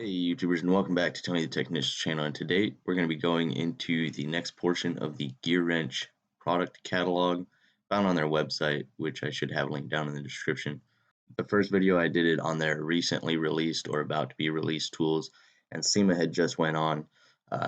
Hey YouTubers, and welcome back to Tony the Technician's channel. And today we're going to be going into the next portion of the Gearwrench product catalog found on their website, which I should have linked down in the description. The first video I did it on their recently released or about to be released tools, and SEMA had just went on,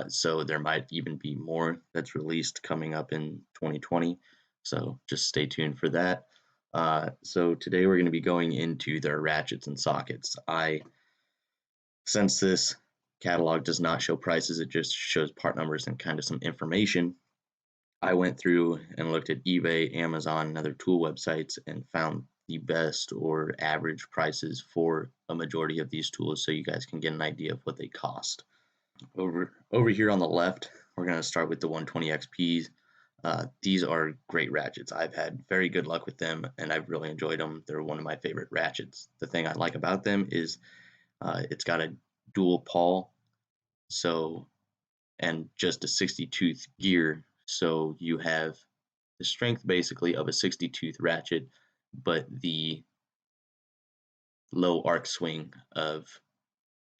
so there might even be more that's released coming up in 2020. So just stay tuned for that. So today we're going to be going into their ratchets and sockets. Since this catalog does not show prices, it just shows part numbers and kind of some information, I went through and looked at eBay, Amazon, and other tool websites and found the best or average prices for a majority of these tools so you guys can get an idea of what they cost. Over here on the left, we're going to start with the 120 XPs. These are great ratchets. I've had very good luck with them and I've really enjoyed them. They're one of my favorite ratchets. The thing I like about them is it's got a dual pawl, and just a 60 tooth gear, so you have the strength basically of a 60 tooth ratchet, but the low arc swing of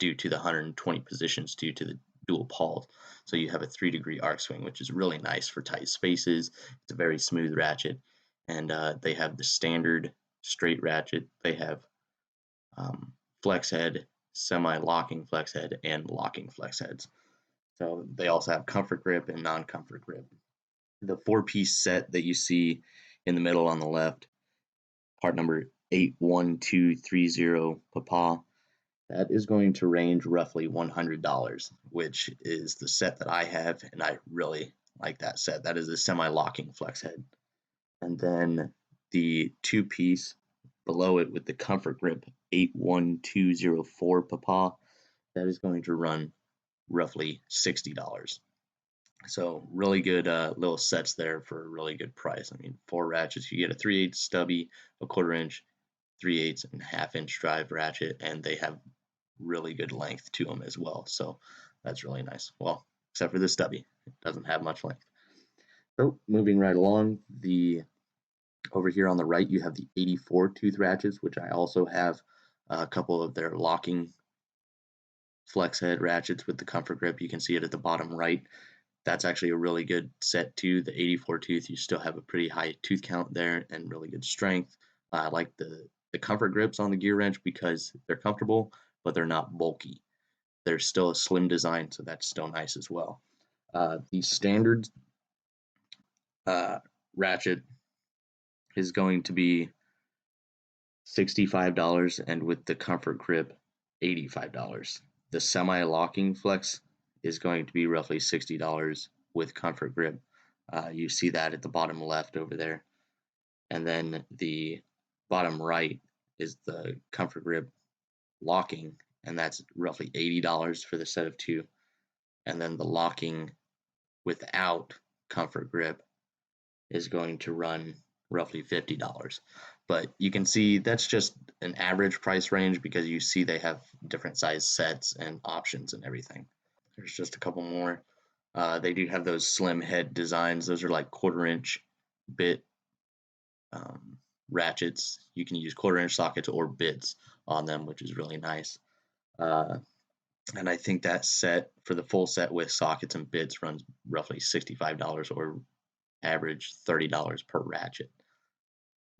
due to the 120 positions due to the dual pawl. So you have a 3-degree arc swing, which is really nice for tight spaces. It's a very smooth ratchet, and they have the standard straight ratchet. They have flex head, semi-locking flex head, and locking flex heads. So they also have comfort grip and non-comfort grip. The 4-piece set that you see in the middle on the left, part number 81230 Papa, that is going to range roughly $100, which is the set that I have, and I really like that set. That is a semi-locking flex head. And then the 2-piece below it with the comfort grip 81204 Papa, that is going to run roughly $60. So really good little sets there for a really good price. I mean, 4 ratchets, you get a 3/8 stubby, a 1/4 inch, 3/8 and 1/2 inch drive ratchet, and they have really good length to them as well. So that's really nice. Well, except for the stubby, it doesn't have much length. So moving right along, over here on the right, you have the 84 tooth ratchets, which I also have a couple of their locking flex head ratchets with the comfort grip. You can see it at the bottom right. That's actually a really good set too. The 84 tooth, you still have a pretty high tooth count there and really good strength. I like the comfort grips on the Gearwrench because they're comfortable, but they're not bulky. They're still a slim design, so that's still nice as well. The standard ratchet is going to be $65, and with the comfort grip, $85. The semi-locking flex is going to be roughly $60 with comfort grip. You see that at the bottom left over there. And then the bottom right is the comfort grip locking, and that's roughly $80 for the set of 2. And then the locking without comfort grip is going to run roughly $50. But you can see that's just an average price range because you see they have different size sets and options and everything. There's just a couple more. They do have those slim head designs. Those are like 1/4 inch bit ratchets. You can use 1/4 inch sockets or bits on them, which is really nice. And I think that set for the full set with sockets and bits runs roughly $65 or average $30 per ratchet.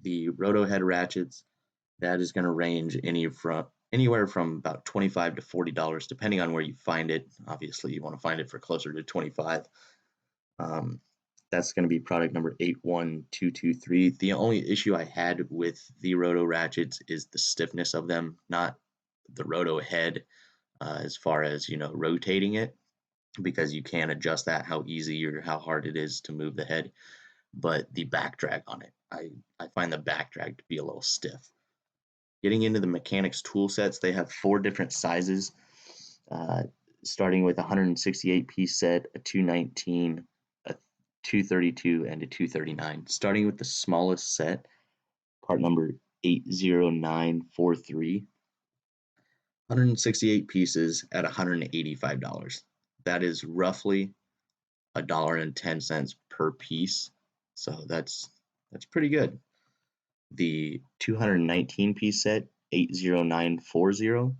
The Roto head ratchets, that is going to range anywhere from about $25 to $40, depending on where you find it. Obviously, you want to find it for closer to $25. That's going to be product number 81223. The only issue I had with the Roto ratchets is the stiffness of them, not the Roto head, as far as rotating it, because you can adjust that how easy or how hard it is to move the head, but the back drag on it, I find the back drag to be a little stiff. Getting into the mechanics tool sets, they have 4 different sizes, starting with a 168 piece set, a 219, a 232, and a 239. Starting with the smallest set, part number 80943, 168 pieces at $185. That is roughly $1.10 per piece, so that's pretty good. The 219 piece set, 80940,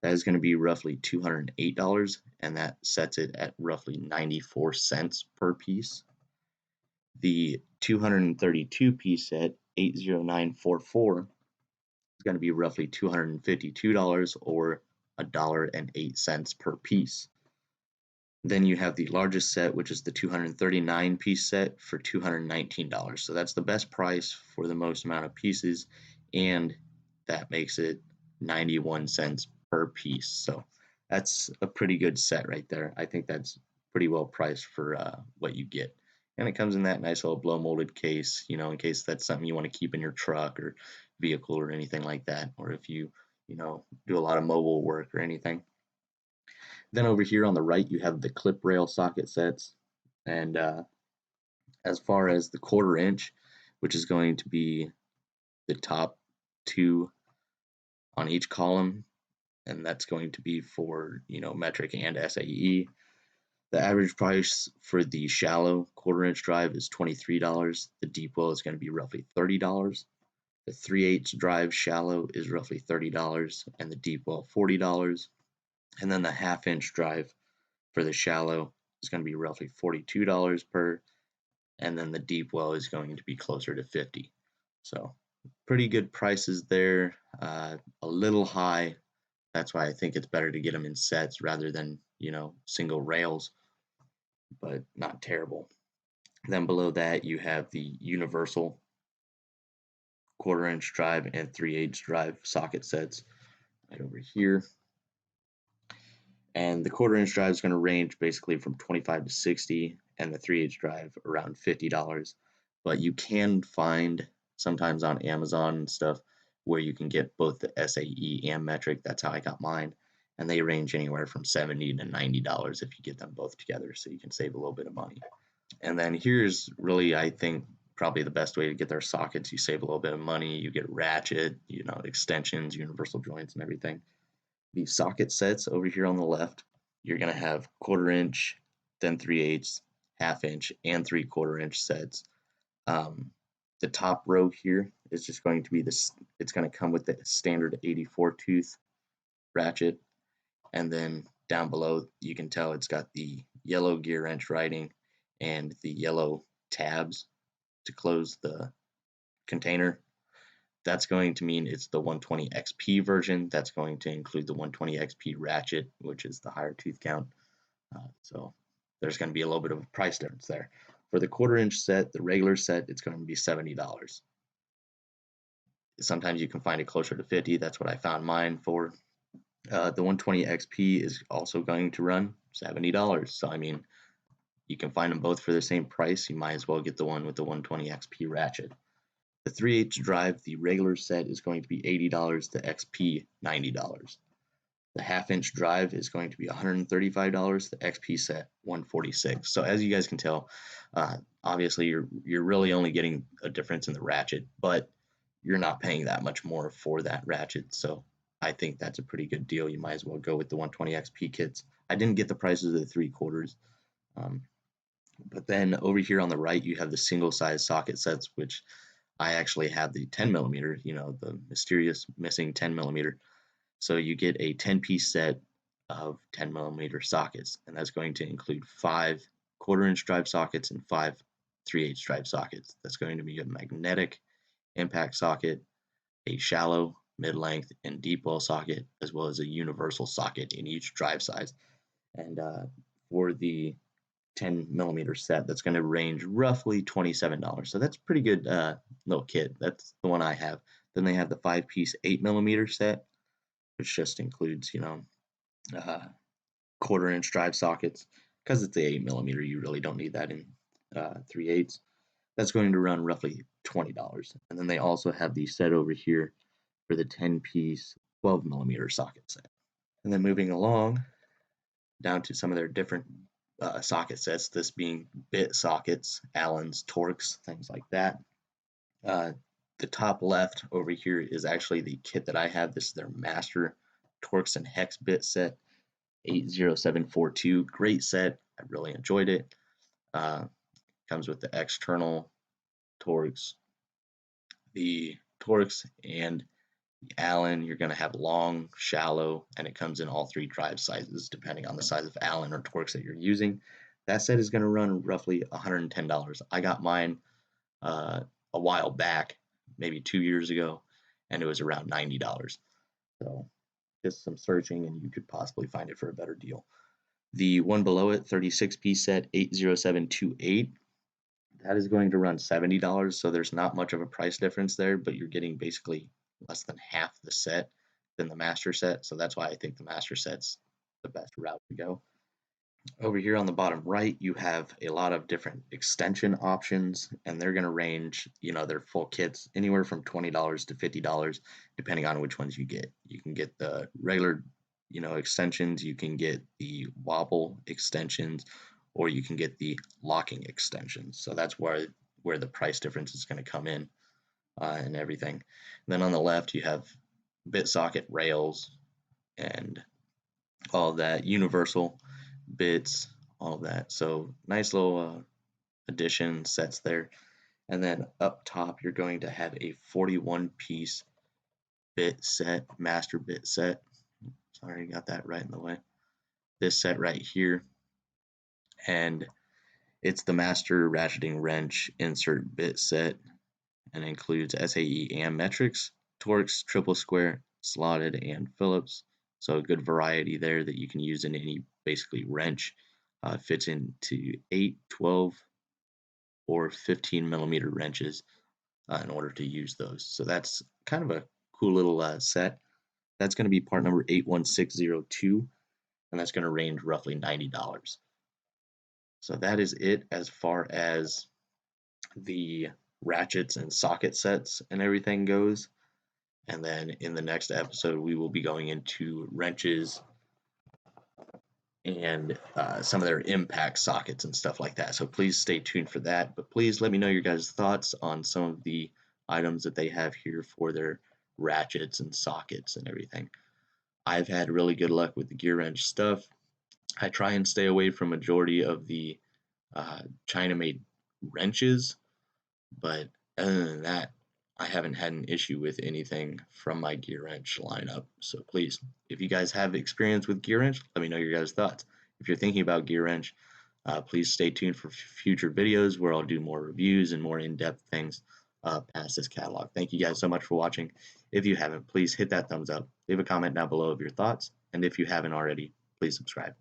That is going to be roughly $208, and that sets it at roughly 94 cents per piece. The 232 piece set, 80944, is going to be roughly $252 or $1.08 per piece. Then you have the largest set, which is the 239 piece set for $219. So that's the best price for the most amount of pieces, and that makes it 91 cents per piece. So that's a pretty good set right there. I think that's pretty well priced for what you get. And it comes in that nice little blow molded case, in case that's something you want to keep in your truck or vehicle or anything like that, or if you do a lot of mobile work or anything. Then over here on the right, you have the clip rail socket sets. And as far as the 1/4 inch, which is going to be the top two on each column, and that's going to be for, metric and SAE. The average price for the shallow 1/4 inch drive is $23. The deep well is going to be roughly $30. The 3/8 drive shallow is roughly $30, and the deep well $40. And then the 1/2 inch drive for the shallow is going to be roughly $42 per, and then the deep well is going to be closer to $50. So pretty good prices there. A little high. That's why I think it's better to get them in sets rather than single rails, but not terrible. Then below that you have the universal 1/4 inch drive and 3/8 drive socket sets right over here. And the 1/4 inch drive is going to range basically from 25 to 60, and the 3/8 drive around $50. But you can find sometimes on Amazon and stuff where you can get both the SAE and metric. That's how I got mine, and they range anywhere from $70 to $90 if you get them both together, so you can save a little bit of money. And then here's really, I think, probably the best way to get their sockets. You save a little bit of money. You get ratchet, extensions, universal joints, and everything. The socket sets over here on the left, you're going to have 1/4 inch, then 3/8, 1/2 inch, and 3/4 inch sets. The top row here is just going to be this. It's going to come with the standard 84 tooth ratchet, and then down below you can tell it's got the yellow gear wrench writing and the yellow tabs to close the container. That's going to mean it's the 120 XP version. That's going to include the 120 XP ratchet, which is the higher tooth count. So there's going to be a little bit of a price difference there. For the 1/4 inch set, the regular set, it's going to be $70. Sometimes you can find it closer to $50. That's what I found mine for. The 120 XP is also going to run $70. So I mean, you can find them both for the same price. You might as well get the one with the 120 XP ratchet. The 3/8 drive, the regular set is going to be $80, the XP $90. The 1/2 inch drive is going to be $135, the XP set $146. So as you guys can tell, obviously you're really only getting a difference in the ratchet, but you're not paying that much more for that ratchet. So I think that's a pretty good deal. You might as well go with the 120 XP kits. I didn't get the prices of the 3/4. But then over here on the right, you have the single size socket sets, which I actually have the 10 millimeter, the mysterious missing 10 millimeter. So you get a 10-piece set of 10 millimeter sockets, and that's going to include 5 1/4 inch drive sockets and 5 3/8 drive sockets. That's going to be a magnetic impact socket, a shallow, mid-length, and deep well socket, as well as a universal socket in each drive size. And for the 10 millimeter set, that's going to range roughly $27. So that's a pretty good little kit. That's the one I have. Then they have the 5-piece 8 millimeter set, which just includes 1/4 inch drive sockets. Because it's the 8 millimeter, you really don't need that in 3/8. That's going to run roughly $20. And then they also have the set over here for the 10-piece 12 millimeter socket set. And then moving along down to some of their different socket sets, this being bit sockets, Allens, Torx, things like that. The top left over here is actually the kit that I have. This is their master Torx and hex bit set, 80742. Great set. I really enjoyed it. Comes with the external Torx, the Torx, and Allen, you're going to have long, shallow, and it comes in all three drive sizes depending on the size of Allen or Torx that you're using. That set is going to run roughly $110. I got mine uh, a while back, maybe 2 years ago, and it was around $90. So just some searching, and you could possibly find it for a better deal. The one below it, 36-piece set, 80728, that is going to run $70. So there's not much of a price difference there, but you're getting basically less than half the set than the master set. So that's why I think the master set's the best route to go. Over here on the bottom right, you have a lot of different extension options, and they're going to range, their full kits anywhere from $20 to $50, depending on which ones you get. You can get the regular, extensions, you can get the wobble extensions, or you can get the locking extensions. So that's where the price difference is going to come in and everything. And then on the left, you have bit socket rails and all of that, universal bits, all of that. So nice little addition sets there. And then up top, you're going to have a 41-piece bit set, master bit set. Sorry, got that right in the way. This set right here, and it's the master ratcheting wrench insert bit set, and includes SAE and metrics, Torx, triple square, slotted, and Phillips. So a good variety there that you can use in any basically wrench. Fits into 8, 12, or 15 millimeter wrenches in order to use those. So that's kind of a cool little set. That's going to be part number 81602, and that's going to range roughly $90. So that is it as far as the ratchets and socket sets and everything goes. And then in the next episode, we will be going into wrenches and some of their impact sockets and stuff like that. So please stay tuned for that. But please let me know your guys' thoughts on some of the items that they have here for their ratchets and sockets and everything. I've had really good luck with the Gearwrench stuff. I try and stay away from majority of the China-made wrenches, but other than that, I haven't had an issue with anything from my Gearwrench lineup. So please, if you guys have experience with Gearwrench, let me know your guys' thoughts. If you're thinking about Gearwrench, please stay tuned for future videos where I'll do more reviews and more in-depth things past this catalog. Thank you guys so much for watching. If you haven't, please hit that thumbs up. Leave a comment down below of your thoughts. And if you haven't already, please subscribe.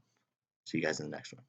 See you guys in the next one.